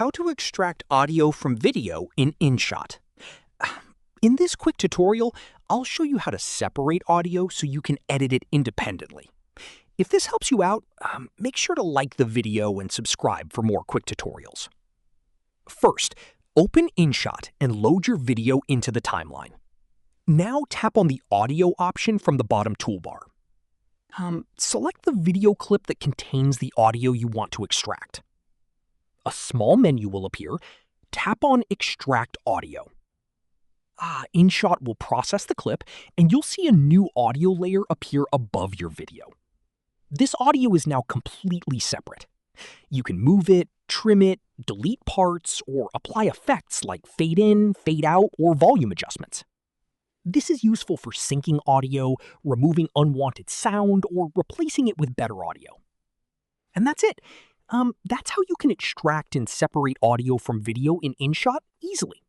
how to extract audio from video in InShot. In this quick tutorial, I'll show you how to separate audio so you can edit it independently. If this helps you out, make sure to like the video and subscribe for more quick tutorials. First, open InShot and load your video into the timeline. Now tap on the audio option from the bottom toolbar. Select the video clip that contains the audio you want to extract. A small menu will appear. Tap on Extract Audio. InShot will process the clip, and you'll see a new audio layer appear above your video. This audio is now completely separate. You can move it, trim it, delete parts, or apply effects like fade in, fade out, or volume adjustments. This is useful for syncing audio, removing unwanted sound, or replacing it with better audio. And that's it. That's how you can extract and separate audio from video in InShot easily.